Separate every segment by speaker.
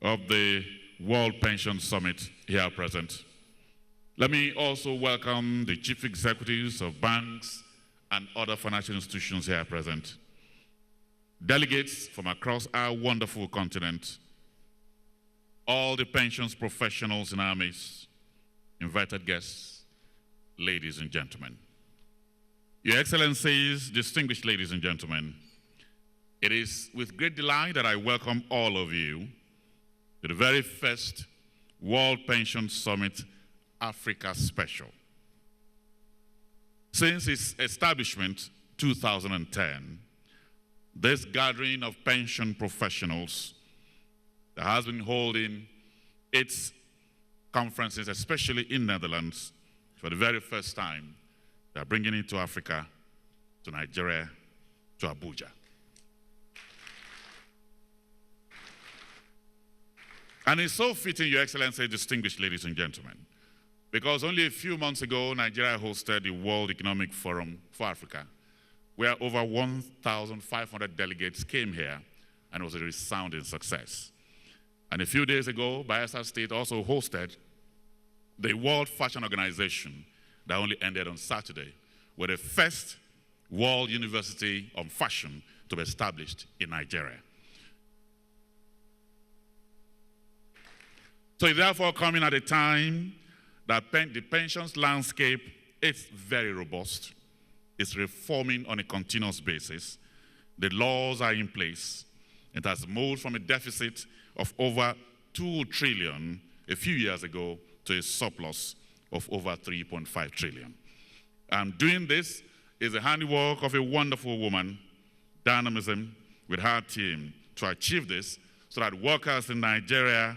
Speaker 1: of the World Pension Summit here present. Let me also welcome the chief executives of banks and other financial institutions here present, delegates from across our wonderful continent, all the pensions professionals in our midst, invited guests, ladies and gentlemen. Your Excellencies, distinguished ladies and gentlemen, it is with great delight that I welcome all of you to the very first World Pension Summit Africa Special. Since its establishment, 2010, this gathering of pension professionals that has been holding its conferences, especially in Netherlands, for the very first time, they are bringing it to Africa, to Nigeria, to Abuja. And it's so fitting, Your Excellency, distinguished ladies and gentlemen, because only a few months ago, Nigeria hosted the World Economic Forum for Africa, where over 1,500 delegates came here, and it was a resounding success. And a few days ago, Bayelsa State also hosted the World Fashion Organization that only ended on Saturday, with the first World University on Fashion to be established in Nigeria. So it's therefore coming at a time that the pensions landscape is very robust. It's reforming on a continuous basis. The laws are in place. It has moved from a deficit of over 2 trillion a few years ago to a surplus of over 3.5 trillion. And doing this is the handiwork of a wonderful woman, dynamism, with her team to achieve this so that workers in Nigeria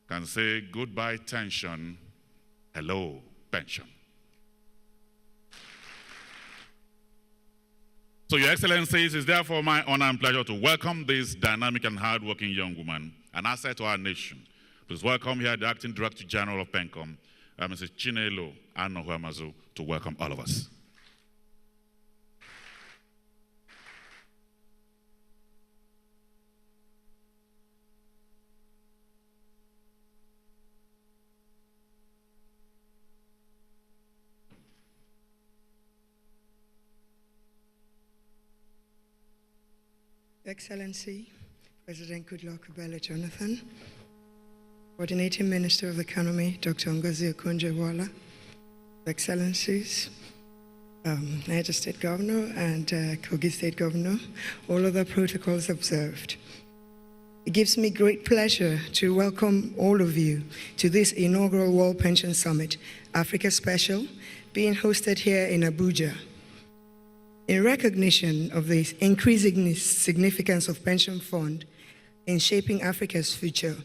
Speaker 1: can say goodbye tension, hello pension. So, Your Excellencies, it's therefore my honor and pleasure to welcome this dynamic and hardworking young woman, an asset to our nation. Please welcome here the Acting Director General of PENCOM, Mrs. Chinelo Anohuamazu, to welcome all of us.
Speaker 2: Excellency, President Goodluck Ebele Jonathan, Coordinating Minister of Economy, Dr. Ngozi Okonjo-Iweala, Excellencies, Niger State Governor and Kogi State Governor, all other protocols observed. It gives me great pleasure to welcome all of you to this inaugural World Pension Summit, Africa Special, being hosted here in Abuja. In recognition of the increasing significance of pension fund in shaping Africa's future,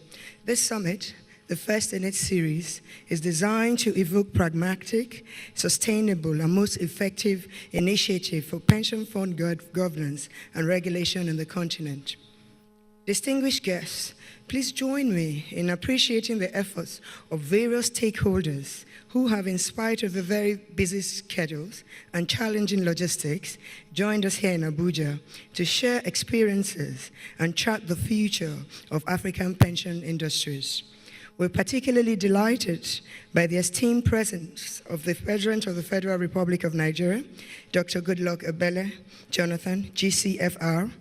Speaker 2: this summit, the first in its series, is designed to evoke pragmatic, sustainable, and most effective initiative for pension fund governance and regulation in the continent. Distinguished guests, please join me in appreciating the efforts of various stakeholders who have, in spite of the very busy schedules and challenging logistics, joined us here in Abuja to share experiences and chart the future of African pension industries. We're particularly delighted by the esteemed presence of the President of the Federal Republic of Nigeria, Dr. Goodluck Ebele Jonathan, GCFR,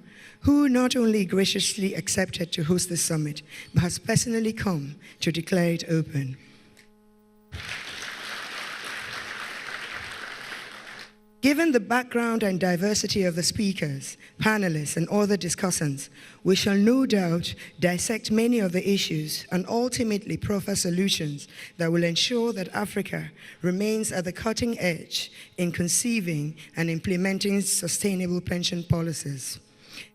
Speaker 2: who not only graciously accepted to host the summit, but has personally come to declare it open. Given the background and diversity of the speakers, panelists, and other discussants, we shall no doubt dissect many of the issues and ultimately proffer solutions that will ensure that Africa remains at the cutting edge in conceiving and implementing sustainable pension policies.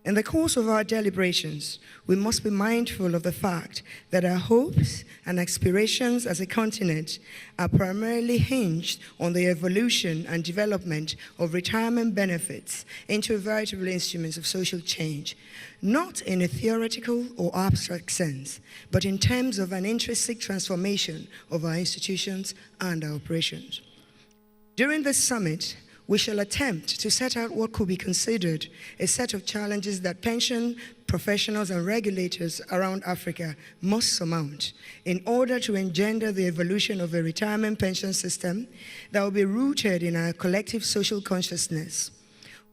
Speaker 2: In the course of our deliberations, we must be mindful of the fact that our hopes and aspirations as a continent are primarily hinged on the evolution and development of retirement benefits into veritable instruments of social change, not in a theoretical or abstract sense, but in terms of an intrinsic transformation of our institutions and our operations. During this summit, we shall attempt to set out what could be considered a set of challenges that pension professionals, and regulators around Africa must surmount in order to engender the evolution of a retirement pension system that will be rooted in our collective social consciousness.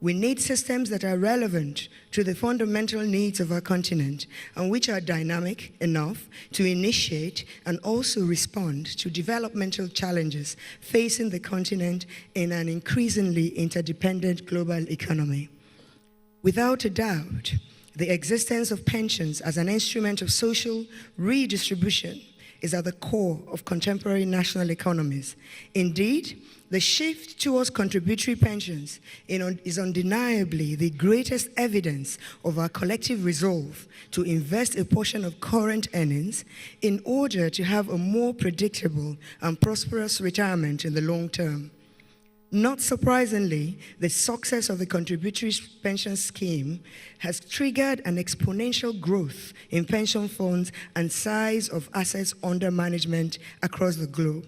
Speaker 2: We need systems that are relevant to the fundamental needs of our continent and which are dynamic enough to initiate and also respond to developmental challenges facing the continent in an increasingly interdependent global economy. Without a doubt, the existence of pensions as an instrument of social redistribution is at the core of contemporary national economies. Indeed, the shift towards contributory pensions is undeniably the greatest evidence of our collective resolve to invest a portion of current earnings in order to have a more predictable and prosperous retirement in the long term. Not surprisingly, the success of the contributory pension scheme has triggered an exponential growth in pension funds and size of assets under management across the globe.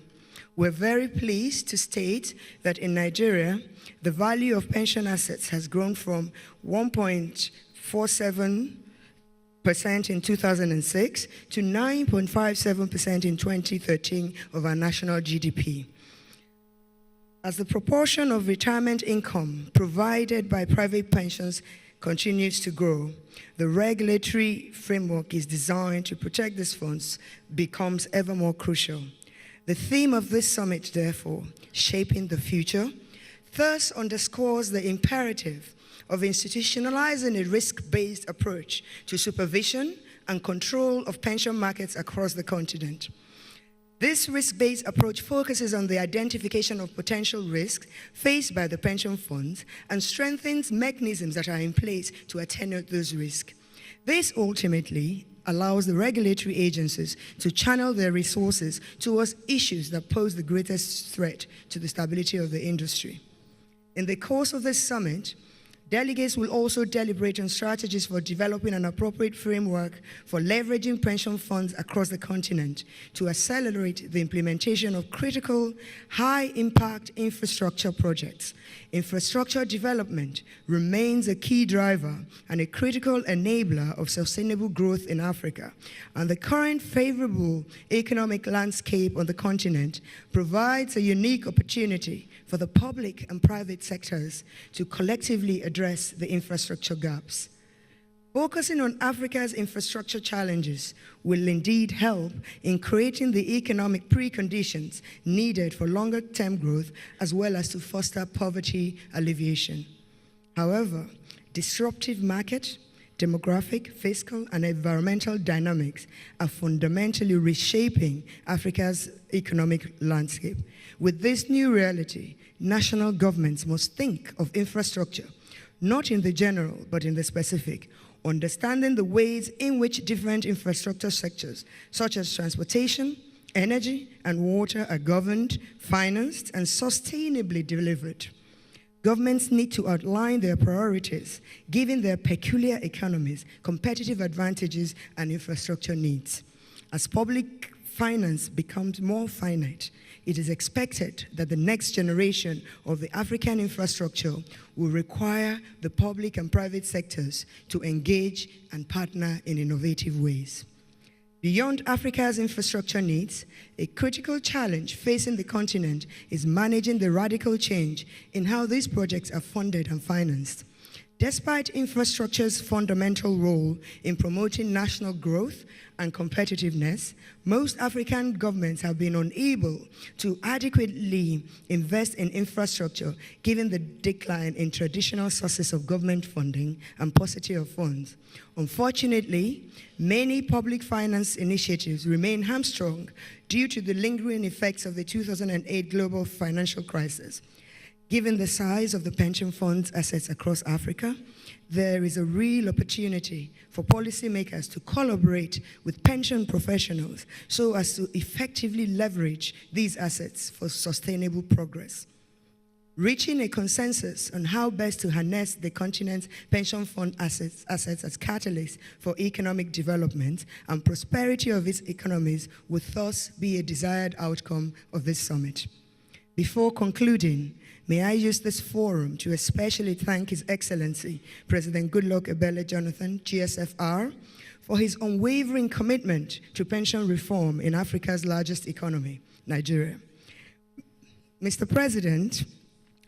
Speaker 2: We're very pleased to state that in Nigeria, the value of pension assets has grown from 1.47% in 2006 to 9.57% in 2013 of our national GDP. As the proportion of retirement income provided by private pensions continues to grow, the regulatory framework is designed to protect these funds becomes ever more crucial. The theme of this summit, therefore, Shaping the Future, thus underscores the imperative of institutionalizing a risk-based approach to supervision and control of pension markets across the continent. This risk-based approach focuses on the identification of potential risks faced by the pension funds and strengthens mechanisms that are in place to attenuate those risks. This ultimately allows the regulatory agencies to channel their resources towards issues that pose the greatest threat to the stability of the industry. In the course of this summit, delegates will also deliberate on strategies for developing an appropriate framework for leveraging pension funds across the continent to accelerate the implementation of critical, high-impact infrastructure projects. Infrastructure development remains a key driver and a critical enabler of sustainable growth in Africa, and the current favorable economic landscape on the continent provides a unique opportunity for the public and private sectors to collectively address the infrastructure gaps. Focusing on Africa's infrastructure challenges will indeed help in creating the economic preconditions needed for longer-term growth as well as to foster poverty alleviation. However, disruptive market, demographic, fiscal, and environmental dynamics are fundamentally reshaping Africa's economic landscape. With this new reality, national governments must think of infrastructure, not in the general, but in the specific, understanding the ways in which different infrastructure sectors, such as transportation, energy, and water, are governed, financed, and sustainably delivered. Governments need to outline their priorities, given their peculiar economies, competitive advantages, and infrastructure needs. As public finance becomes more finite, it is expected that the next generation of the African infrastructure will require the public and private sectors to engage and partner in innovative ways. Beyond Africa's infrastructure needs, a critical challenge facing the continent is managing the radical change in how these projects are funded and financed. Despite infrastructure's fundamental role in promoting national growth and competitiveness, most African governments have been unable to adequately invest in infrastructure given the decline in traditional sources of government funding and paucity of funds. Unfortunately, many public finance initiatives remain hamstrung due to the lingering effects of the 2008 global financial crisis. Given the size of the pension funds assets across Africa, there is a real opportunity for policymakers to collaborate with pension professionals so as to effectively leverage these assets for sustainable progress. Reaching a consensus on how best to harness the continent's pension fund assets as catalysts for economic development and prosperity of its economies would thus be a desired outcome of this summit. Before concluding, may I use this forum to especially thank His Excellency, President Goodluck Ebele Jonathan, GSFR, for his unwavering commitment to pension reform in Africa's largest economy, Nigeria. Mr. President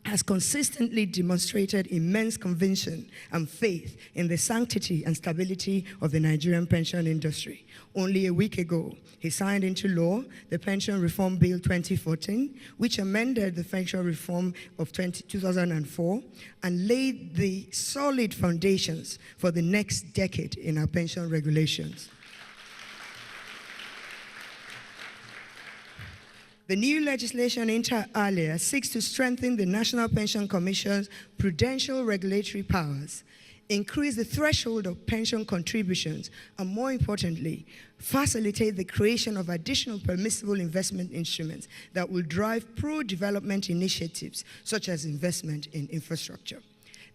Speaker 2: has consistently demonstrated immense conviction and faith in the sanctity and stability of the Nigerian pension industry. Only a week ago, he signed into law the Pension Reform Bill 2014, which amended the Pension Reform of 2004 and laid the solid foundations for the next decade in our pension regulations. The new legislation inter alia seeks to strengthen the National Pension Commission's prudential regulatory powers, increase the threshold of pension contributions, and more importantly, facilitate the creation of additional permissible investment instruments that will drive pro-development initiatives such as investment in infrastructure.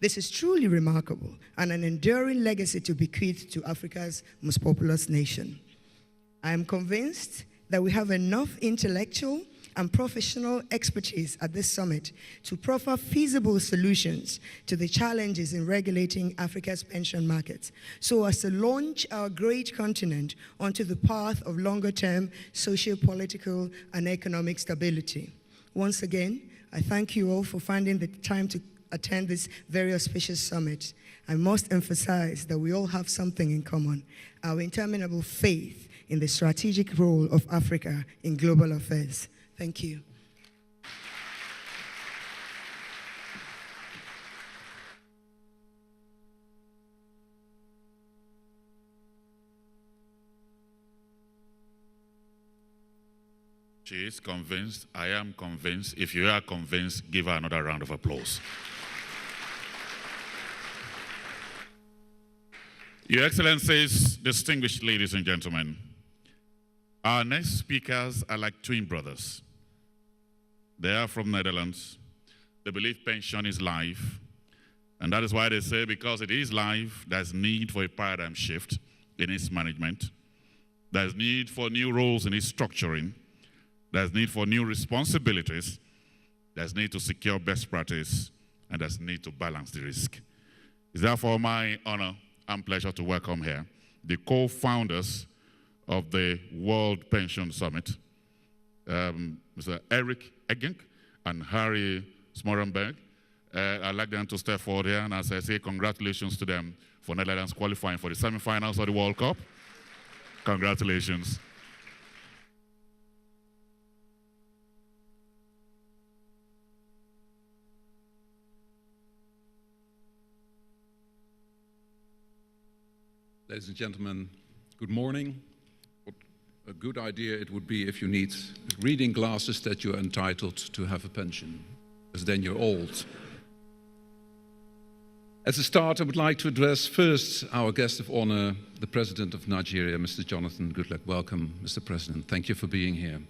Speaker 2: This is truly remarkable and an enduring legacy to bequeath to Africa's most populous nation. I am convinced that we have enough intellectual and professional expertise at this summit to proffer feasible solutions to the challenges in regulating Africa's pension markets, so as to launch our great continent onto the path of longer-term socio-political and economic stability. Once again, I thank you all for finding the time to attend this very auspicious summit. I must emphasize that we all have something in common: our interminable faith in the strategic role of Africa in global affairs. Thank you.
Speaker 1: She is convinced. I am convinced. If you are convinced, give her another round of applause. Your Excellencies, distinguished ladies and gentlemen, our next speakers are like twin brothers. They are from Netherlands. They believe pension is life. And that is why they say because it is life, there's need for a paradigm shift in its management. There's need for new roles in its structuring. There's need for new responsibilities. There's need to secure best practice. And there's need to balance the risk. It's therefore my honor and pleasure to welcome here the co-founders of the World Pension Summit, Mr. Eric Egink and Harry Smorenberg. I'd like them to step forward here, and as I say, congratulations to them for Netherlands qualifying for the semifinals of the World Cup. Congratulations.
Speaker 3: Ladies and gentlemen, good morning. What a good idea it would be if you need reading glasses that you're entitled to have a pension, because then you're old. As a start, I would like to address first our guest of honor, the President of Nigeria, Mr. Jonathan Goodluck. Welcome, Mr. President. Thank you for being here.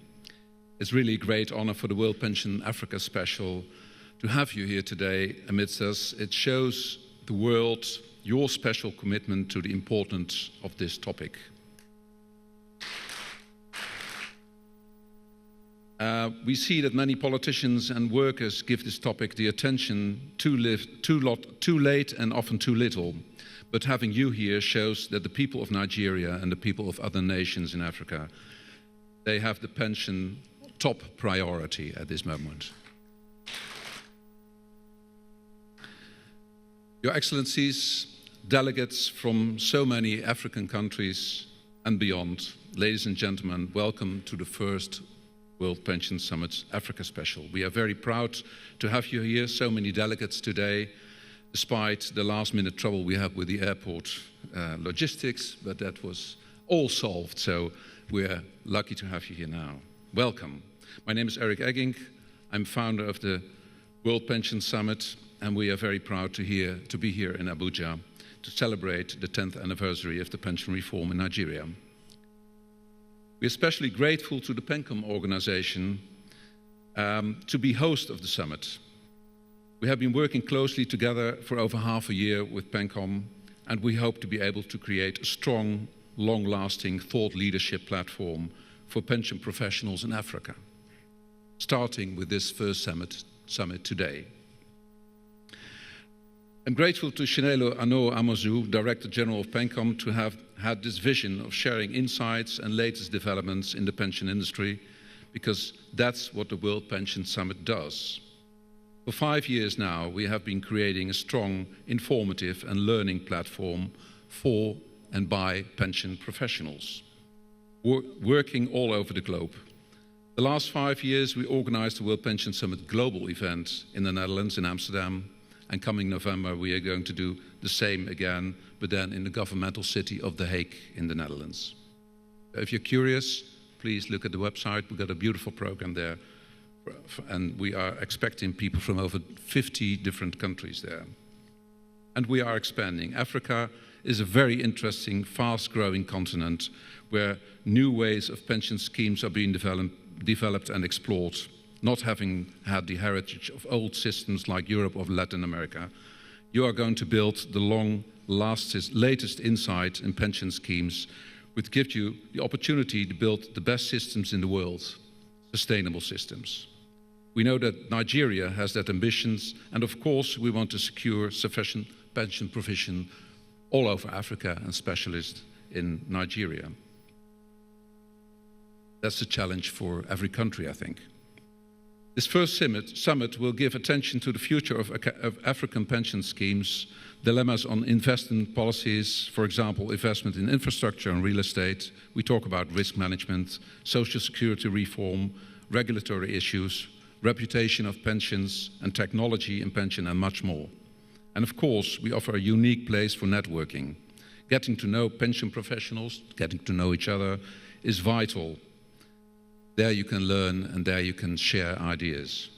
Speaker 3: It's really a great honor for the World Pension Africa Special to have you here today amidst us. It shows the world your special commitment to the importance of this topic. We see that many politicians and workers give this topic the attention too late and often too little. But having you here shows that the people of Nigeria and the people of other nations in Africa, they have the pension top priority at this moment. Your Excellencies, delegates from so many African countries and beyond, ladies and gentlemen, welcome to the first World Pension Summit Africa Special. We are very proud to have you here, so many delegates today, despite the last-minute trouble we had with the airport logistics, but that was all solved, so we're lucky to have you here now. Welcome. My name is Eric Egink. I'm founder of the World Pension Summit, and we are very proud to be here in Abuja to celebrate the 10th anniversary of the pension reform in Nigeria. We're especially grateful to the PENCOM organization to be host of the summit. We have been working closely together for over half a year with PENCOM, and we hope to be able to create a strong, long-lasting thought leadership platform for pension professionals in Africa. starting with this first summit today. I'm grateful to Chinelo Ano-Amozu, Director General of PenCom, to have had this vision of sharing insights and latest developments in the pension industry, because that's what the World Pension Summit does. For 5 years now, we have been creating a strong, informative and learning platform for and by pension professionals, working all over the globe. The last 5 years, we organized the World Pension Summit global event in the Netherlands, in Amsterdam, and coming November, we are going to do the same again, but then in the governmental city of The Hague in the Netherlands. If you're curious, please look at the website. We've got a beautiful program there, and we are expecting people from over 50 different countries there. And we are expanding. Africa is a very interesting, fast-growing continent where new ways of pension schemes are being developed and explored, not having had the heritage of old systems like Europe or Latin America. You are going to build the latest insight in pension schemes, which gives you the opportunity to build the best systems in the world, sustainable systems. We know that Nigeria has that ambitions, and of course we want to secure sufficient pension provision all over Africa, and specialists in Nigeria. That's a challenge for every country, I think. This first summit will give attention to the future of African pension schemes, dilemmas on investment policies, for example, investment in infrastructure and real estate. We talk about risk management, social security reform, regulatory issues, reputation of pensions and technology in pension, and much more. And of course, we offer a unique place for networking. Getting to know pension professionals, getting to know each other is vital. There you can learn and there you can share ideas.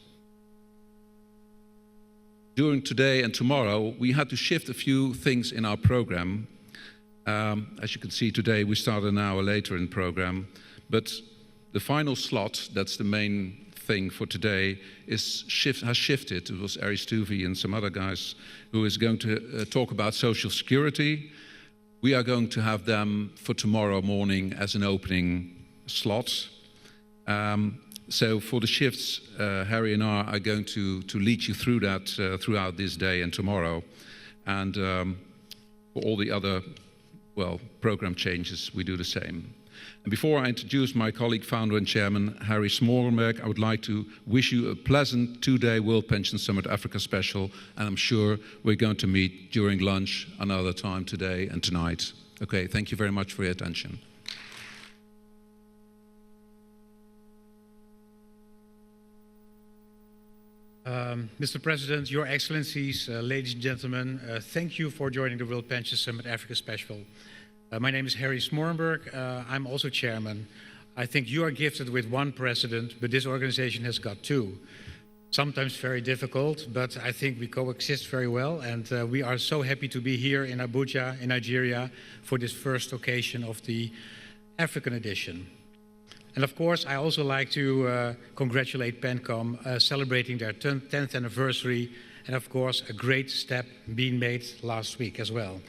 Speaker 3: During today and tomorrow, we had to shift a few things in our program. As you can see today, we started an hour later in the program, but the final slot, that's the main thing for today, has shifted. It was Ari Stuvi and some other guys who is going to talk about social security. We are going to have them for tomorrow morning as an opening slot. So for the shifts, Harry and I are going to lead you through that throughout this day and tomorrow. And for all the other, program changes, we do the same. And before I introduce my colleague, founder and chairman, Harry Smorenberg, I would like to wish you a pleasant two-day World Pension Summit Africa special. And I'm sure we're going to meet during lunch another time today and tonight. Okay, thank you very much for your attention.
Speaker 4: Mr. President, Your Excellencies, ladies and gentlemen, thank you for joining the World Pension Summit Africa Special. My name is Harry Smorenberg. I'm also chairman. I think you are gifted with one president, but this organization has got two. Sometimes very difficult, but I think we coexist very well, and we are so happy to be here in Abuja, in Nigeria, for this first occasion of the African edition. And of course, I also like to congratulate PenCom celebrating their 10th anniversary, and of course, a great step being made last week as well.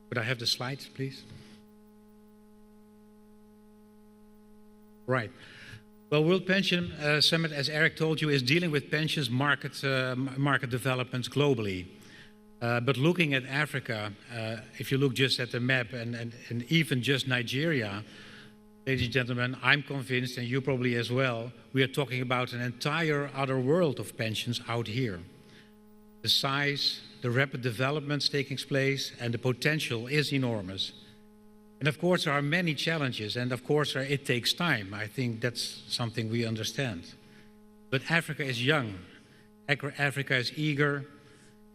Speaker 4: Could I have the slides, please? Right. Well, World Pension Summit, as Eric told you, is dealing with pensions market developments globally. But looking at Africa, if you look just at the map and even just Nigeria, ladies and gentlemen, I'm convinced, and you probably as well, we are talking about an entire other world of pensions out here. The size, the rapid developments taking place, and the potential is enormous. And of course, there are many challenges, and of course, it takes time. I think that's something we understand. But Africa is young. Africa is eager.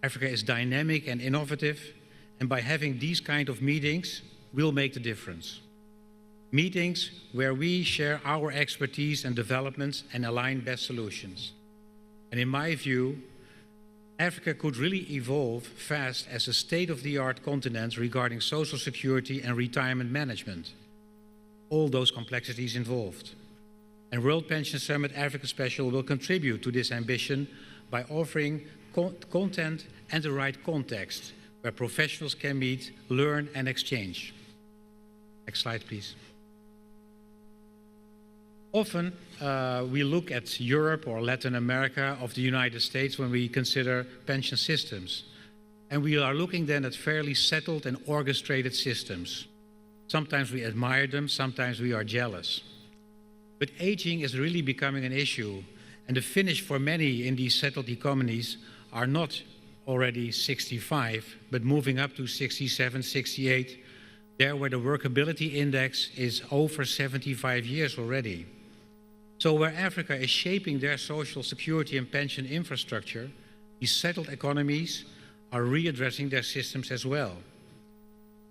Speaker 4: Africa is dynamic and innovative, and by having these kind of meetings, we'll make the difference. Meetings where we share our expertise and developments and align best solutions. And in my view, Africa could really evolve fast as a state-of-the-art continent regarding social security and retirement management. All those complexities involved. And World Pension Summit Africa Special will contribute to this ambition by offering content and the right context where professionals can meet, learn and exchange. Next slide, please. Often we look at Europe or Latin America of the United States when we consider pension systems. And we are looking then at fairly settled and orchestrated systems. Sometimes we admire them, sometimes we are jealous. But aging is really becoming an issue. And the finish for many in these settled economies are not already 65, but moving up to 67, 68, there where the workability index is over 75 years already. So where Africa is shaping their social security and pension infrastructure, these settled economies are readdressing their systems as well.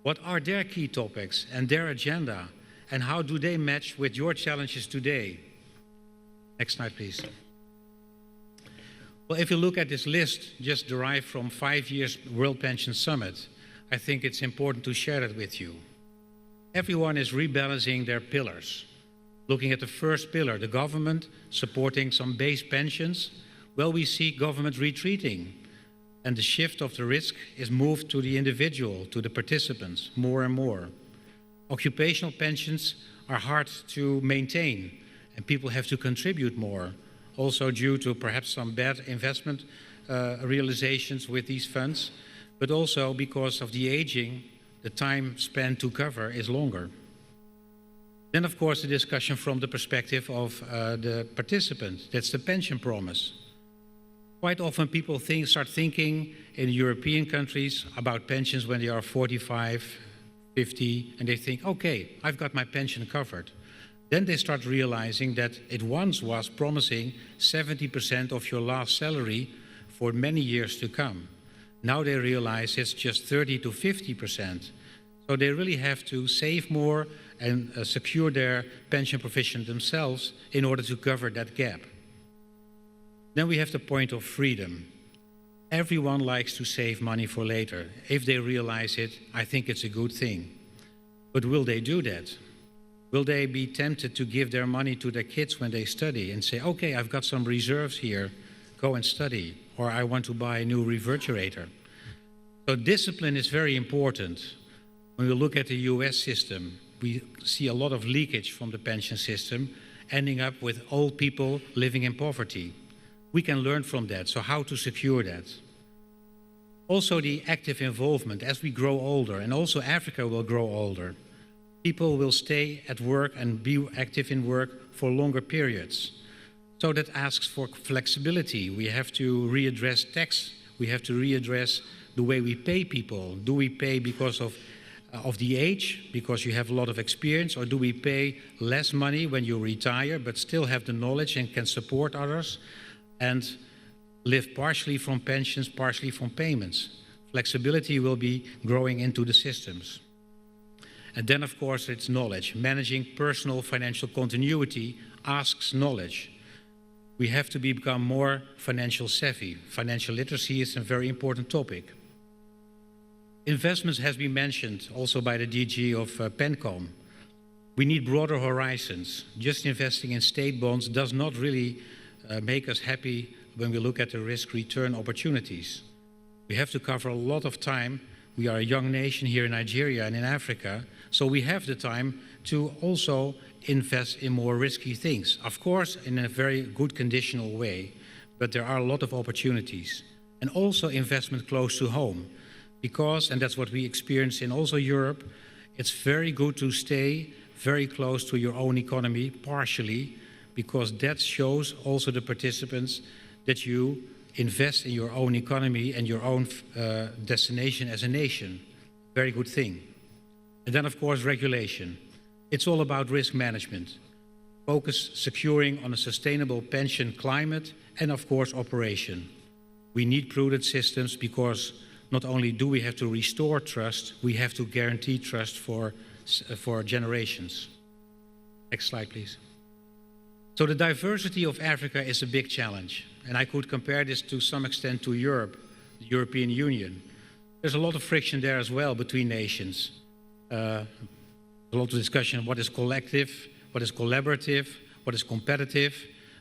Speaker 4: What are their key topics and their agenda, and how do they match with your challenges today? Next slide, please. Well, if you look at this list just derived from 5 years World Pension Summit, I think it's important to share it with you. Everyone is rebalancing their pillars. Looking at the first pillar, the government supporting some base pensions, well, we see government retreating, and the shift of the risk is moved to the individual, to the participants, more and more. Occupational pensions are hard to maintain, and people have to contribute more, also due to perhaps some bad investment realizations with these funds, but also because of the aging, the time spent to cover is longer. Then, of course, the discussion from the perspective of the participant. That's the pension promise. Quite often people start thinking in European countries about pensions when they are 45, 50, and they think, okay, I've got my pension covered. Then they start realizing that it once was promising 70% of your last salary for many years to come. Now they realize it's just 30 to 50%. So they really have to save more and secure their pension provision themselves in order to cover that gap. Then we have the point of freedom. Everyone likes to save money for later. If they realize it, I think it's a good thing. But will they do that? Will they be tempted to give their money to their kids when they study and say, okay, I've got some reserves here, go and study, or I want to buy a new refrigerator? So discipline is very important. When we look at the US system, we see a lot of leakage from the pension system, ending up with old people living in poverty. We can learn from that, so how to secure that. Also the active involvement as we grow older, and also Africa will grow older. People will stay at work and be active in work for longer periods. So that asks for flexibility. We have to readdress tax. We have to readdress the way we pay people. Do we pay because of the age, because you have a lot of experience, or do we pay less money when you retire but still have the knowledge and can support others and live partially from pensions, partially from payments? Flexibility will be growing into the systems. And then, of course, it's knowledge. Managing personal financial continuity asks knowledge. We have to become more financial savvy. Financial literacy is a very important topic. Investments has been mentioned also by the DG of PENCOM. We need broader horizons. Just investing in state bonds does not really make us happy when we look at the risk-return opportunities. We have to cover a lot of time. We are a young nation here in Nigeria and in Africa, so we have the time to also invest in more risky things. Of course, in a very good conditional way, but there are a lot of opportunities. And also investment close to home, because, and that's what we experience in also Europe, it's very good to stay very close to your own economy, partially, because that shows also the participants that you invest in your own economy and your own destination as a nation. Very good thing. And then, of course, regulation. It's all about risk management. Focus securing on a sustainable pension climate and, of course, operation. We need prudent systems because not only do we have to restore trust, we have to guarantee trust for generations. Next slide, please. So the diversity of Africa is a big challenge. And I could compare this to some extent to Europe, the European Union. There's a lot of friction there as well between nations. A lot of discussion, what is collective, what is collaborative, what is competitive,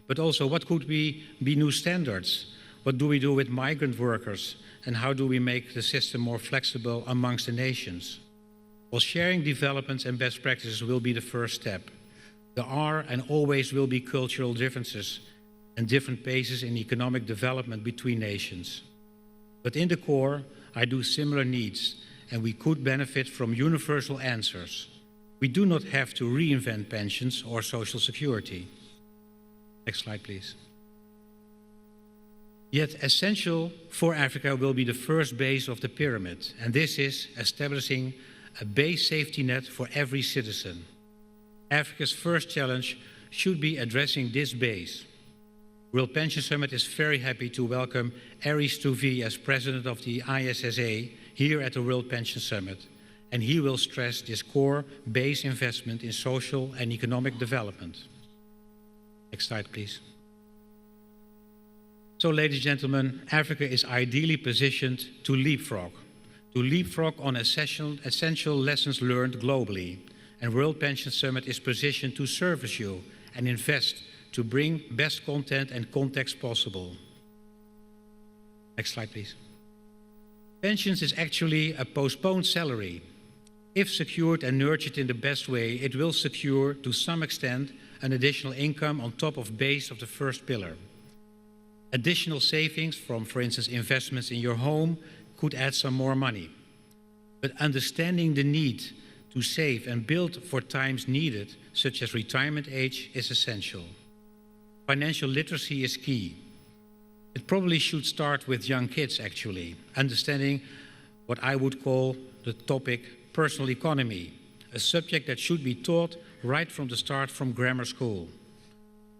Speaker 4: but also what could be new standards? What do we do with migrant workers? And how do we make the system more flexible amongst the nations? Well, sharing developments and best practices will be the first step. There are and always will be cultural differences and different paces in economic development between nations. But in the core, I do similar needs, and we could benefit from universal answers. We do not have to reinvent pensions or social security. Next slide, please. Yet essential for Africa will be the first base of the pyramid, and this is establishing a base safety net for every citizen. Africa's first challenge should be addressing this base. World Pension Summit is very happy to welcome Aris Touvi as president of the ISSA here at the World Pension Summit, and he will stress this core base investment in social and economic development. Next slide, please. So, ladies and gentlemen, Africa is ideally positioned to leapfrog on essential lessons learned globally. And World Pension Summit is positioned to service you and invest to bring best content and context possible. Next slide, please. Pensions is actually a postponed salary. If secured and nurtured in the best way, it will secure, to some extent, an additional income on top of base of the first pillar. Additional savings from, for instance, investments in your home could add some more money. But understanding the need to save and build for times needed, such as retirement age, is essential. Financial literacy is key. It probably should start with young kids, actually, understanding what I would call the topic personal economy, a subject that should be taught right from the start from grammar school.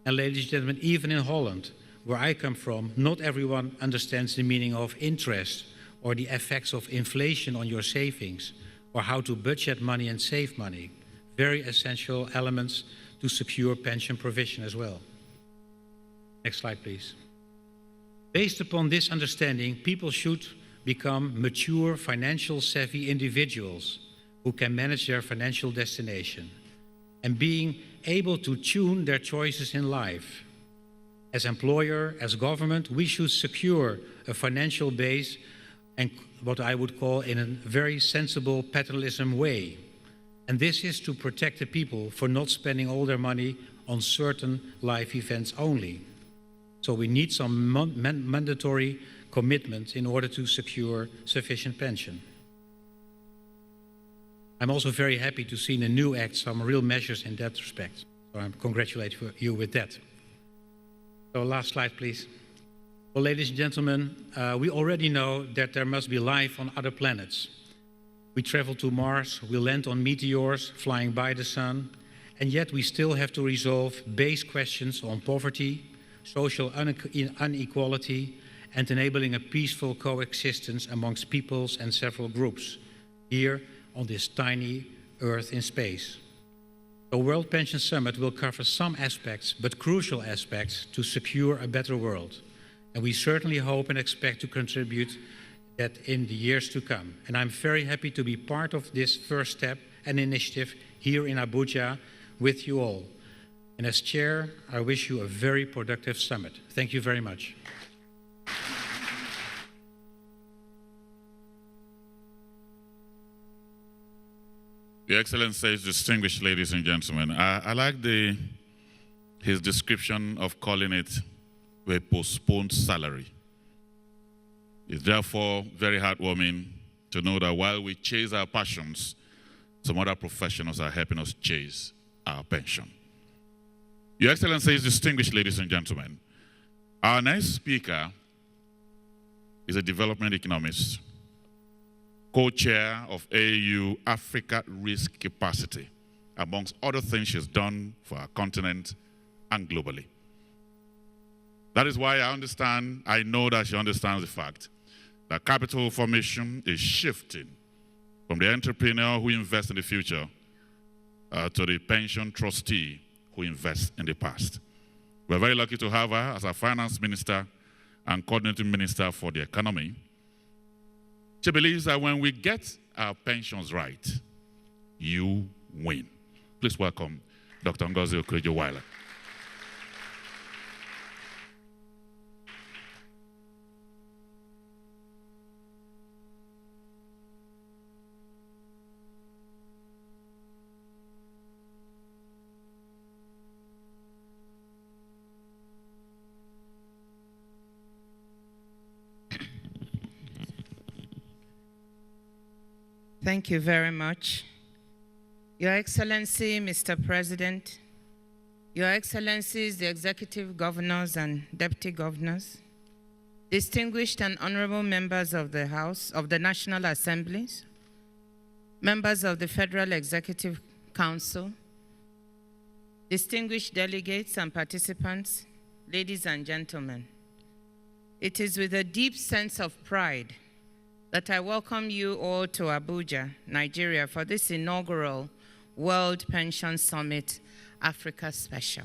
Speaker 4: And ladies and gentlemen, even in Holland, where I come from, not everyone understands the meaning of interest or the effects of inflation on your savings, or how to budget money and save money. Very essential elements to secure pension provision as well. Next slide, please. Based upon this understanding, people should become mature, financial savvy individuals who can manage their financial destination and being able to tune their choices in life. As employer, as government, we should secure a financial base and what I would call in a very sensible paternalism way. And this is to protect the people for not spending all their money on certain life events only. So we need some mandatory commitment in order to secure sufficient pension. I'm also very happy to see in the new act some real measures in that respect. So I congratulate you with that. So last slide, please. Well, ladies and gentlemen, we already know that there must be life on other planets. We travel to Mars, we land on meteors flying by the sun, and yet we still have to resolve base questions on poverty, social inequality, and enabling a peaceful coexistence amongst peoples and several groups here on this tiny Earth in space. The World Pension Summit will cover some aspects, but crucial aspects, to secure a better world. And we certainly hope and expect to contribute that in the years to come. And I'm very happy to be part of this first step and initiative here in Abuja with you all. And as chair, I wish you a very productive summit. Thank you very much.
Speaker 1: Your Excellencies, distinguished ladies and gentlemen, I like his description of calling it a postponed salary. It's therefore very heartwarming to know that while we chase our passions, some other professionals are helping us chase our pension. Your Excellencies, distinguished ladies and gentlemen, our next speaker is a development economist, co-chair of AU Africa Risk Capacity, amongst other things she's done for our continent and globally. That is why I know that she understands the fact that capital formation is shifting from the entrepreneur who invests in the future to the pension trustee who invests in the past. We're very lucky to have her as our finance minister and coordinating minister for the economy. She believes that when we get our pensions right, you win. Please welcome Dr. Ngozi Okorejo-Wiley.
Speaker 5: Thank you very much. Your Excellency, Mr. President, Your Excellencies, the Executive Governors and Deputy Governors, distinguished and honorable members of the House, of the National Assemblies, members of the Federal Executive Council, distinguished delegates and participants, ladies and gentlemen, it is with a deep sense of pride that I welcome you all to Abuja, Nigeria, for this inaugural World Pension Summit Africa Special.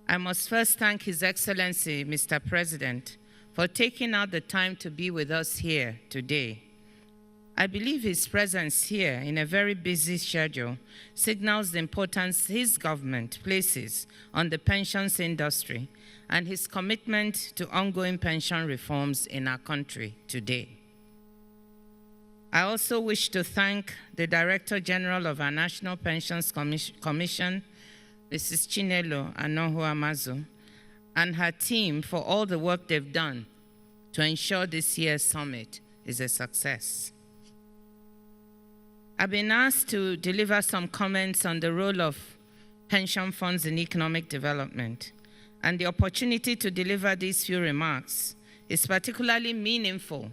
Speaker 5: I must first thank His Excellency, Mr. President, for taking out the time to be with us here today. I believe his presence here in a very busy schedule signals the importance his government places on the pensions industry and his commitment to ongoing pension reforms in our country today. I also wish to thank the Director General of our National Pensions Commission, Mrs. Chinelo Anohu-Amazu, and her team for all the work they've done to ensure this year's summit is a success. I've been asked to deliver some comments on the role of pension funds in economic development, and the opportunity to deliver these few remarks is particularly meaningful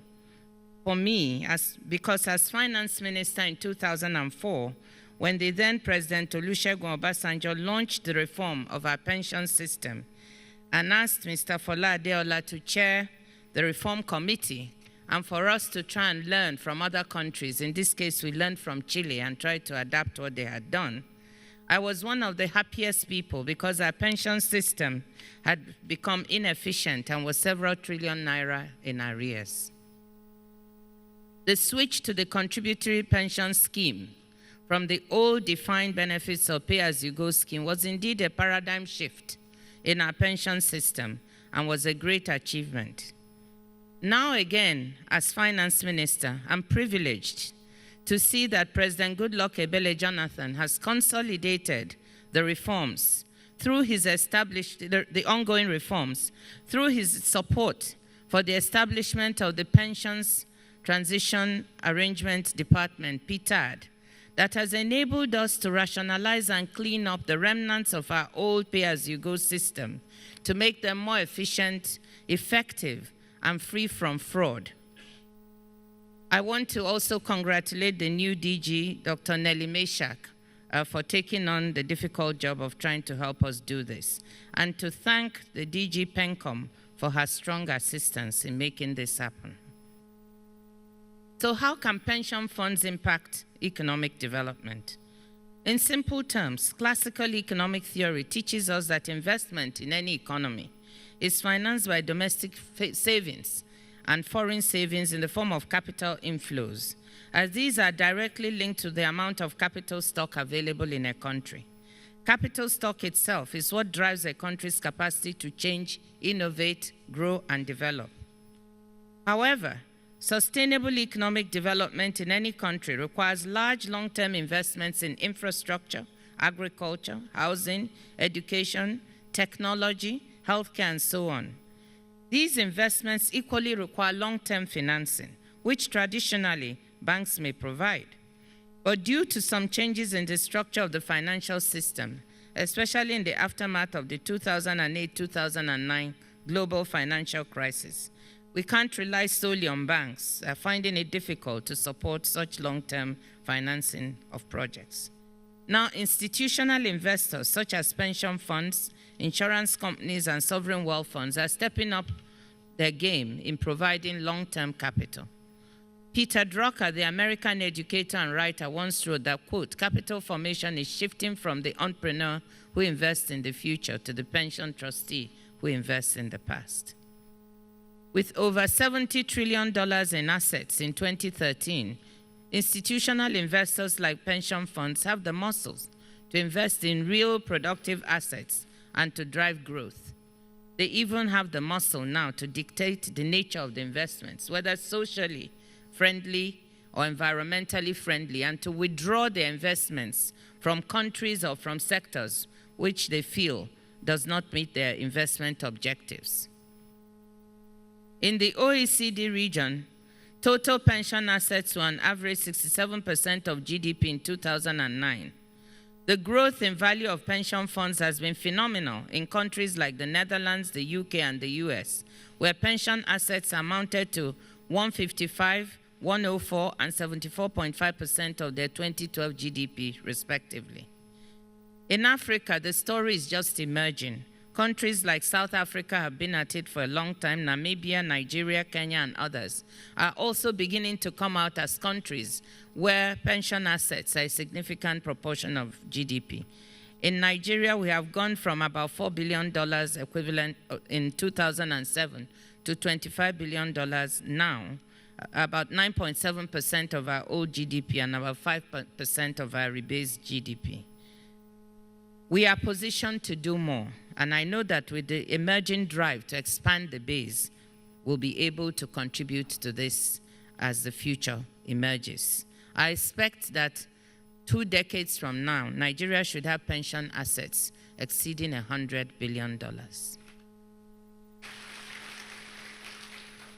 Speaker 5: for me because as Finance Minister in 2004, when the then President Olusegun Obasanjo launched the reform of our pension system and asked Mr. Fola Adeola to chair the reform committee and for us to try and learn from other countries. In this case, we learned from Chile and tried to adapt what they had done. I was one of the happiest people because our pension system had become inefficient and was several trillion naira in arrears. The switch to the contributory pension scheme from the old defined benefits or pay-as-you-go scheme was indeed a paradigm shift in our pension system and was a great achievement. Now again, as Finance Minister, I'm privileged to see that President Goodluck Ebele Jonathan has consolidated the reforms through his the ongoing reforms, through his support for the establishment of the Pensions Transition Arrangement Department, PTAD, that has enabled us to rationalize and clean up the remnants of our old pay-as-you-go system to make them more efficient, effective, and free from fraud. I want to also congratulate the new DG, Dr. Nelly Meshach, for taking on the difficult job of trying to help us do this, and to thank the DG PENCOM for her strong assistance in making this happen. So how can pension funds impact economic development? In simple terms, classical economic theory teaches us that investment in any economy is financed by domestic savings and foreign savings in the form of capital inflows, as these are directly linked to the amount of capital stock available in a country. Capital stock itself is what drives a country's capacity to change, innovate, grow, and develop. However, sustainable economic development in any country requires large long-term investments in infrastructure, agriculture, housing, education, technology, healthcare, and so on. These investments equally require long-term financing, which traditionally banks may provide. But due to some changes in the structure of the financial system, especially in the aftermath of the 2008-2009 global financial crisis, we can't rely solely on banks, finding it difficult to support such long-term financing of projects. Now, institutional investors such as pension funds, insurance companies, and sovereign wealth funds are stepping up their game in providing long-term capital. Peter Drucker, the American educator and writer, once wrote that, quote, "Capital formation is shifting from the entrepreneur who invests in the future to the pension trustee who invests in the past." With over $70 trillion in assets in 2013, institutional investors like pension funds have the muscles to invest in real productive assets and to drive growth. They even have the muscle now to dictate the nature of the investments, whether socially friendly or environmentally friendly, and to withdraw their investments from countries or from sectors which they feel does not meet their investment objectives. In the OECD region, Total pension assets were on average 67% of GDP in 2009. The growth in value of pension funds has been phenomenal in countries like the Netherlands, the UK, and the US, where pension assets amounted to 155, 104, and 74.5% of their 2012 GDP, respectively. In Africa, the story is just emerging. Countries like South Africa have been at it for a long time. Namibia, Nigeria, Kenya, and others are also beginning to come out as countries where pension assets are a significant proportion of GDP. In Nigeria, we have gone from about $4 billion equivalent in 2007 to $25 billion now, about 9.7% of our old GDP and about 5% of our rebased GDP. We are positioned to do more, and I know that with the emerging drive to expand the base, we'll be able to contribute to this as the future emerges. I expect that 2 decades from now, Nigeria should have pension assets exceeding $100 billion.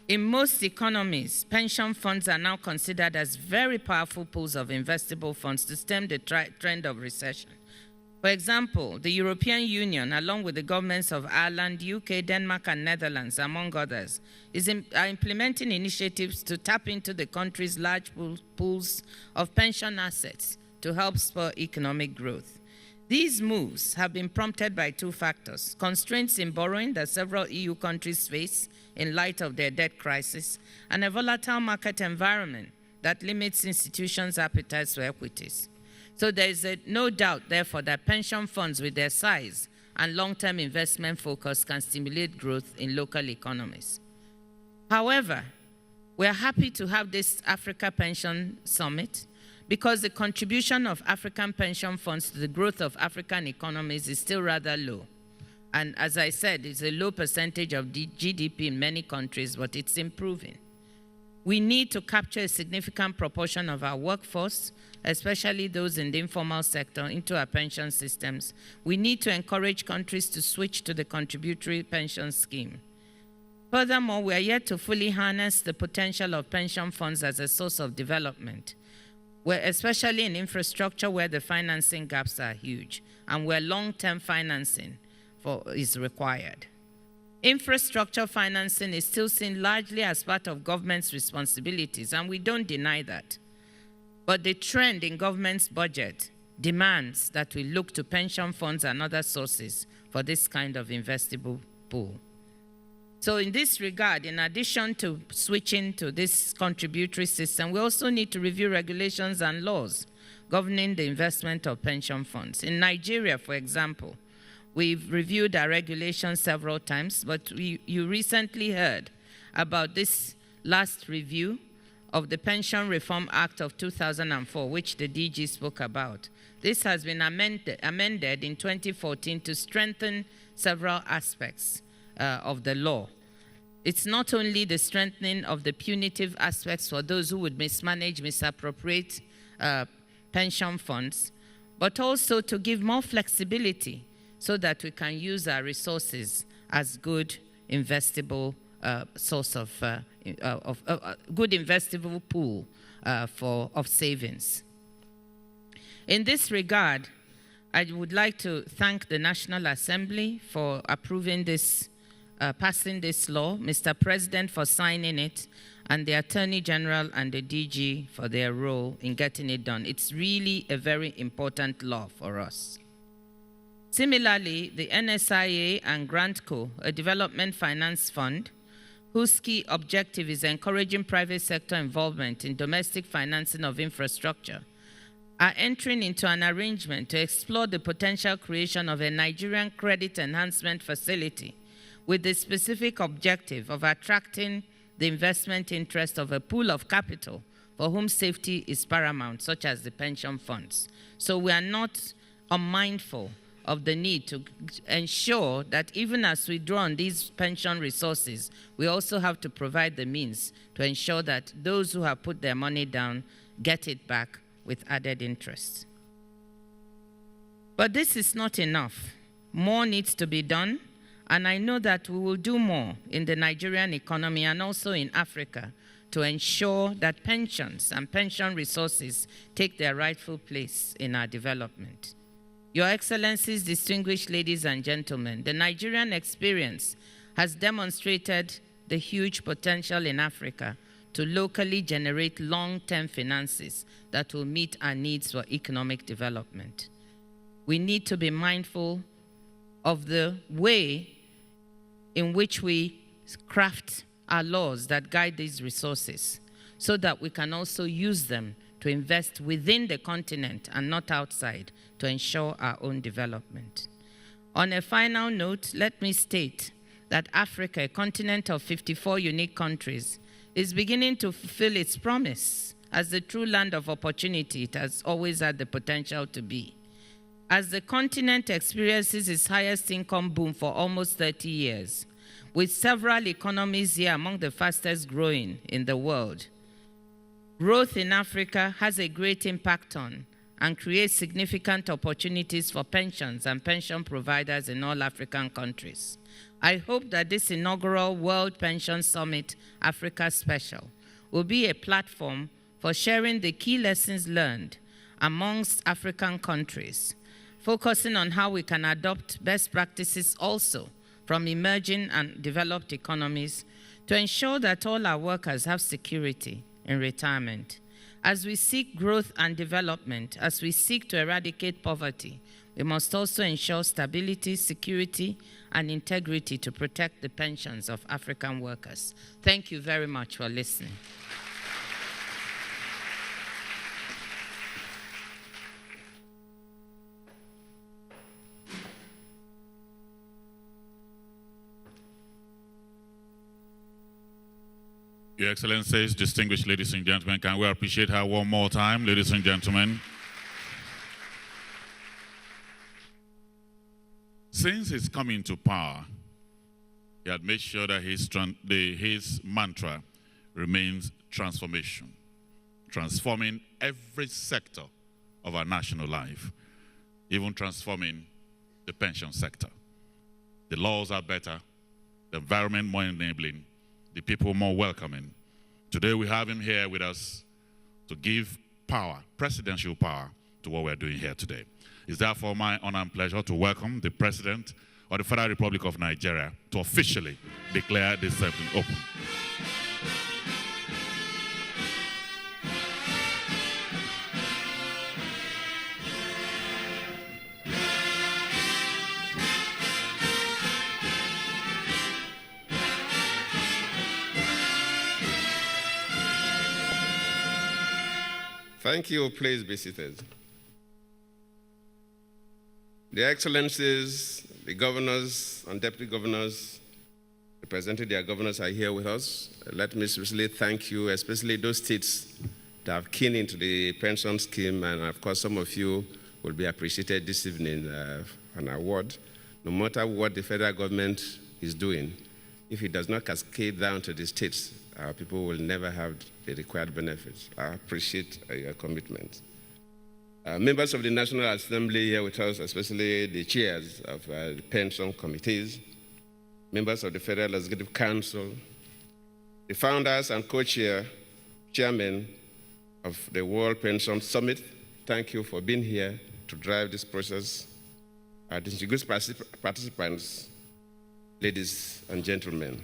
Speaker 5: In most economies, pension funds are now considered as very powerful pools of investable funds to stem the trend of recession. For example, the European Union, along with the governments of Ireland, UK, Denmark, and Netherlands, among others, are implementing initiatives to tap into the country's large pools of pension assets to help spur economic growth. These moves have been prompted by 2 factors: constraints in borrowing that several EU countries face in light of their debt crisis, and a volatile market environment that limits institutions' appetites for equities. So there is no doubt, therefore, that pension funds with their size and long-term investment focus can stimulate growth in local economies. However, we are happy to have this Africa Pension Summit because the contribution of African pension funds to the growth of African economies is still rather low. And as I said, it's a low percentage of GDP in many countries, but it's improving. We need to capture a significant proportion of our workforce, especially those in the informal sector, into our pension systems. We need to encourage countries to switch to the contributory pension scheme. Furthermore, we are yet to fully harness the potential of pension funds as a source of development, especially in infrastructure where the financing gaps are huge and where long-term financing is required. Infrastructure financing is still seen largely as part of government's responsibilities, and we don't deny that. But the trend in government's budget demands that we look to pension funds and other sources for this kind of investable pool. So in this regard, in addition to switching to this contributory system, we also need to review regulations and laws governing the investment of pension funds. In Nigeria, for example, we've reviewed our regulations several times, but you recently heard about this last review of the Pension Reform Act of 2004, which the DG spoke about. This has been amended in 2014 to strengthen several aspects of the law. It's not only the strengthening of the punitive aspects for those who would mismanage, misappropriate pension funds, but also to give more flexibility so that we can use our resources as good investable source of good investable pool of savings. In this regard, I would like to thank the National Assembly for approving this, passing this law, Mr. President for signing it, and the Attorney General and the DG for their role in getting it done. It's really a very important law for us. Similarly, the NSIA and GrantCo, a development finance fund, whose key objective is encouraging private sector involvement in domestic financing of infrastructure, are entering into an arrangement to explore the potential creation of a Nigerian credit enhancement facility with the specific objective of attracting the investment interest of a pool of capital for whom safety is paramount, such as the pension funds. So we are not unmindful of the need to ensure that even as we draw on these pension resources, we also have to provide the means to ensure that those who have put their money down get it back with added interest. But this is not enough. More needs to be done, and I know that we will do more in the Nigerian economy and also in Africa to ensure that pensions and pension resources take their rightful place in our development. Your Excellencies, distinguished ladies and gentlemen, the Nigerian experience has demonstrated the huge potential in Africa to locally generate long-term finances that will meet our needs for economic development. We need to be mindful of the way in which we craft our laws that guide these resources so that we can also use them to invest within the continent and not outside to ensure our own development. On a final note, let me state that Africa, a continent of 54 unique countries, is beginning to fulfill its promise as the true land of opportunity it has always had the potential to be. As the continent experiences its highest income boom for almost 30 years, with several economies here among the fastest growing in the world, growth in Africa has a great impact on and creates significant opportunities for pensions and pension providers in all African countries. I hope that this inaugural World Pension Summit Africa Special will be a platform for sharing the key lessons learned amongst African countries, focusing on how we can adopt best practices also from emerging and developed economies to ensure that all our workers have security in retirement. As we seek growth and development, as we seek to eradicate poverty, we must also ensure stability, security, and integrity to protect the pensions of African workers. Thank you very much for listening.
Speaker 1: Your Excellencies, distinguished ladies and gentlemen, can we appreciate her one more time, ladies and gentlemen? Since his coming to power, he had made sure that his mantra remains transformation, transforming every sector of our national life, even transforming the pension sector. The laws are better, the environment more enabling, the people more welcoming. Today we have him here with us to give power, presidential power, to what we're doing here today. It's therefore my honor and pleasure to welcome the President of the Federal Republic of Nigeria to officially declare this session open.
Speaker 6: Thank you. Please be seated. The Excellencies, the governors and deputy governors, representing their governors are here with us. Let me especially thank you, especially those states that have keyed into the pension scheme, and of course some of you will be appreciated this evening an award. No matter what the federal government is doing, if it does not cascade down to the states, our people will never have the required benefits. I appreciate your commitment. Members of the National Assembly here with us, especially the chairs of the pension committees, members of the Federal Executive Council, the founders and chairmen of the World Pension Summit, thank you for being here to drive this process. Distinguished participants, ladies and gentlemen,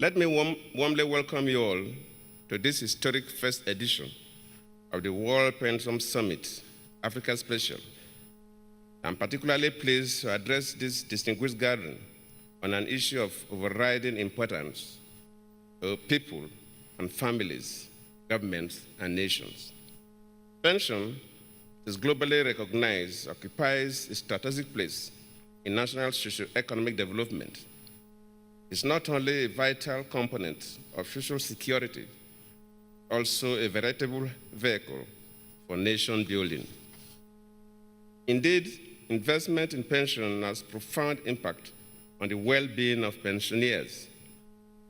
Speaker 6: let me warmly welcome you all to this historic first edition of the World Pension Summit, Africa Special. I'm particularly pleased to address this distinguished gathering on an issue of overriding importance to people and families, governments, and nations. Pension is globally recognized, occupies a strategic place in national socio-economic development. It's not only a vital component of social security, also a veritable vehicle for nation building. Indeed, investment in pension has profound impact on the well-being of pensioners,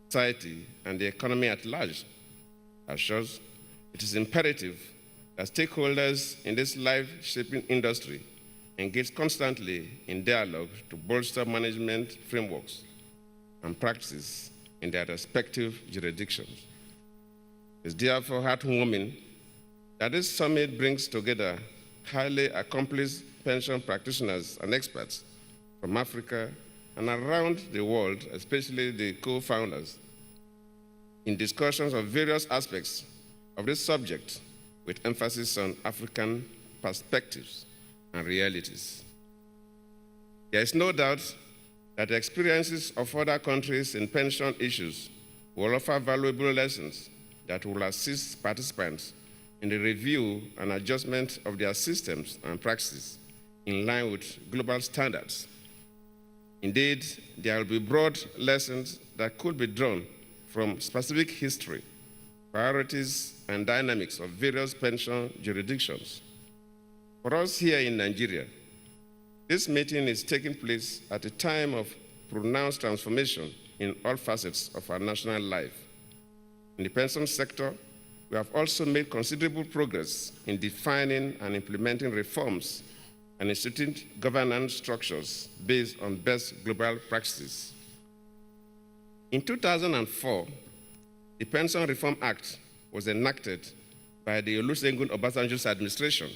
Speaker 6: society, and the economy at large. As such, it is imperative that stakeholders in this life-shaping industry engage constantly in dialogue to bolster management frameworks and practices in their respective jurisdictions. It's therefore heartwarming that this summit brings together highly accomplished pension practitioners and experts from Africa and around the world, especially the co-founders, in discussions of various aspects of this subject with emphasis on African perspectives and realities. There is no doubt that the experiences of other countries in pension issues will offer valuable lessons that will assist participants in the review and adjustment of their systems and practices in line with global standards. Indeed, there will be broad lessons that could be drawn from specific history, priorities, and dynamics of various pension jurisdictions. For us here in Nigeria, this meeting is taking place at a time of pronounced transformation in all facets of our national life. In the pension sector, we have also made considerable progress in defining and implementing reforms and instituting governance structures based on best global practices. In 2004, the Pension Reform Act was enacted by the Olusegun Obasanjo's administration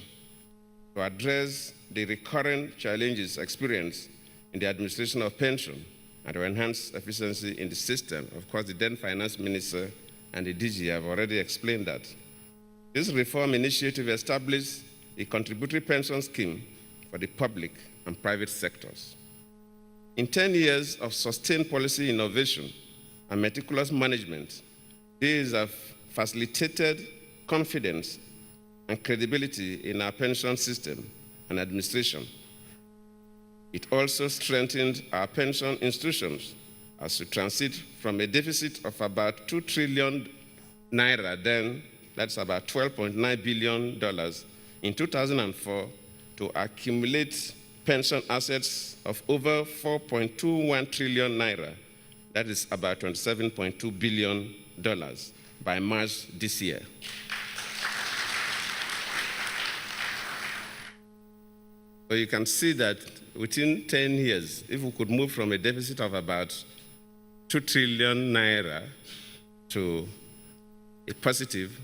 Speaker 6: to address the recurrent challenges experienced in the administration of pension and to enhance efficiency in the system. Of course, the then finance minister and the DG have already explained that. This reform initiative established a contributory pension scheme for the public and private sectors. In 10 years of sustained policy innovation and meticulous management, these have facilitated confidence and credibility in our pension system and administration. It also strengthened our pension institutions as we transit from a deficit of about 2 trillion naira then, that's about $12.9 billion in 2004, to accumulate pension assets of over 4.21 trillion naira, that is about $27.2 billion by March this year. So you can see that within 10 years, if we could move from a deficit of about 2 trillion naira to a positive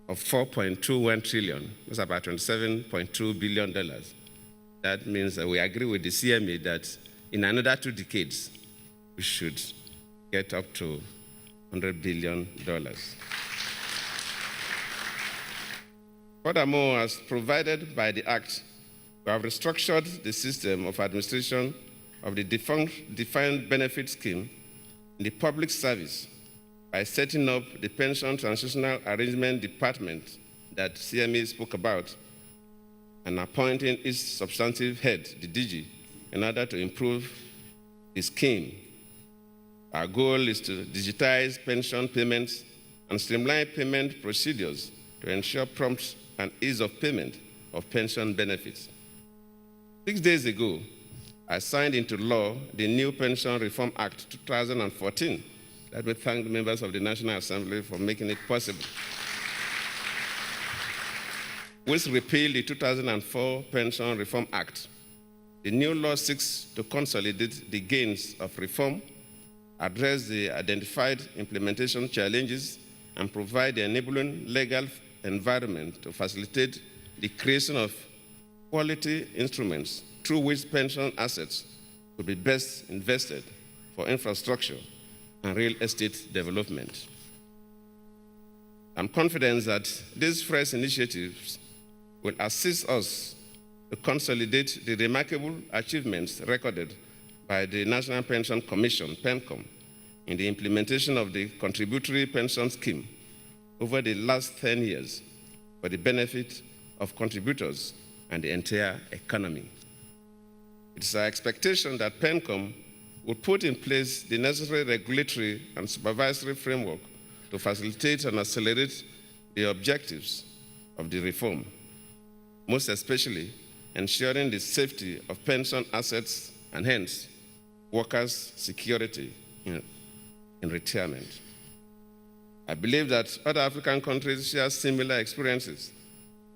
Speaker 6: of 4.21 trillion, that's about $27.2 billion. That means that we agree with the CMA that in another 2 decades, we should get up to $100 billion. Furthermore, as provided by the Act, we have restructured the system of administration of the defined benefit scheme in the public service by setting up the Pension Transitional Arrangement Department that CME spoke about and appointing its substantive head, the DG, in order to improve the scheme. Our goal is to digitize pension payments and streamline payment procedures to ensure prompt and ease of payment of pension benefits. 6 days ago, I signed into law the new Pension Reform Act 2014. Let me thank the members of the National Assembly for making it possible. Which repealed the 2004 Pension Reform Act. The new law seeks to consolidate the gains of reform, address the identified implementation challenges, and provide the enabling legal environment to facilitate the creation of quality instruments through which pension assets could be best invested for infrastructure and real estate development. I'm confident that these fresh initiatives will assist us to consolidate the remarkable achievements recorded by the National Pension Commission, PENCOM, in the implementation of the contributory pension scheme over the last 10 years for the benefit of contributors and the entire economy. It's our expectation that PENCOM will put in place the necessary regulatory and supervisory framework to facilitate and accelerate the objectives of the reform, most especially ensuring the safety of pension assets and hence workers' security in retirement. I believe that other African countries share similar experiences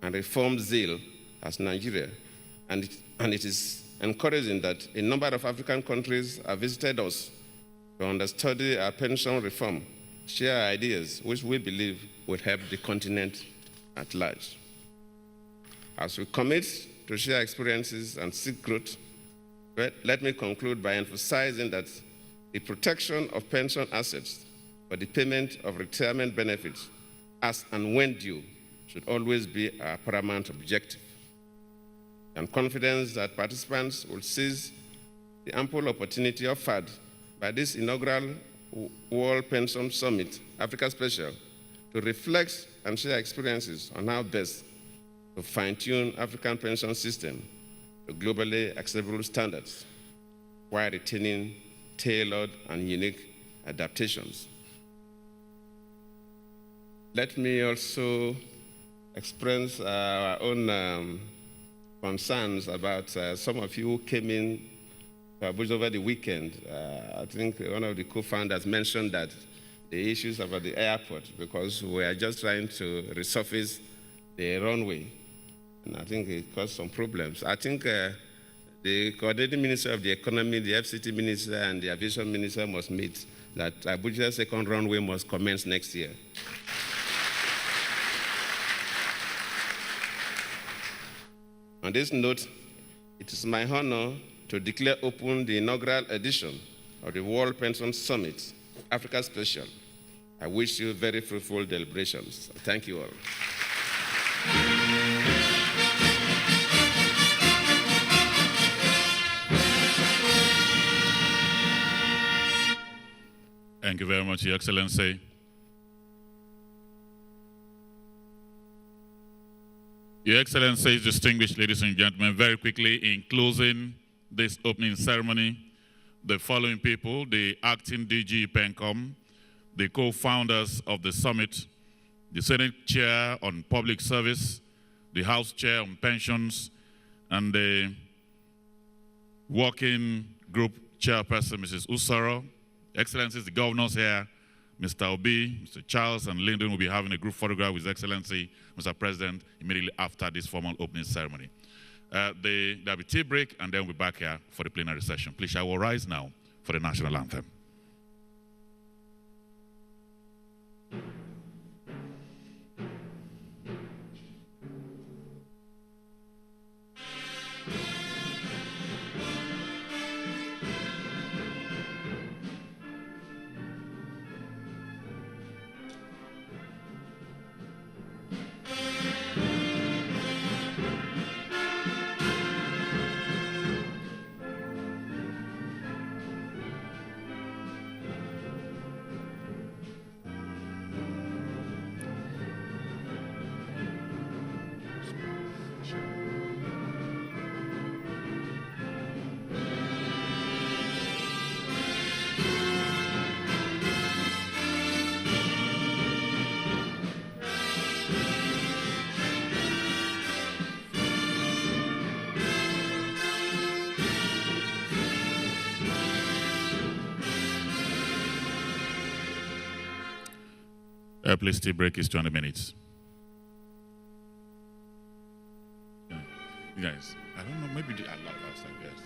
Speaker 6: and reform zeal as Nigeria, and it is encouraging that a number of African countries have visited us to understudy our pension reform share ideas which we believe will help the continent at large. As we commit to share experiences and seek growth, let me conclude by emphasizing that the protection of pension assets for the payment of retirement benefits as and when due should always be our paramount objective. I'm confident that participants will seize the ample opportunity offered by this inaugural World Pension Summit, Africa Special, to reflect and share experiences on how best to fine-tune African pension system to globally acceptable standards while retaining tailored and unique adaptations. Let me also express our own concerns about some of you who came in to Abuja over the weekend. I think one of the co-founders mentioned that the issues about the airport, because we are just trying to resurface the runway, and I think it caused some problems. I think the coordinating minister of the economy, the FCT minister, and the aviation minister must meet that Abuja's second runway must commence next year. On this note, it is my honor to declare open the inaugural edition of the World Pension Summit, Africa Special. I wish you very fruitful deliberations. Thank you all.
Speaker 1: Thank you very much, Your Excellency. Your Excellency, distinguished ladies and gentlemen, very quickly in closing this opening ceremony, the following people: the acting DG PENCOM, the co-founders of the summit, the Senate Chair on Public Service, the House Chair on Pensions, and the Working Group Chairperson, Mrs. Usoro. Excellencies, the governors here, Mr. Obi, Mr. Charles, and Lyndon will be having a group photograph with His Excellency, Mr. President, immediately after this formal opening ceremony. There'll be tea break, and then we'll be back here for the plenary session. Please, I will rise now for the national anthem. Please, tea break is 20 minutes. You guys, I don't know, maybe they allowed us, I guess.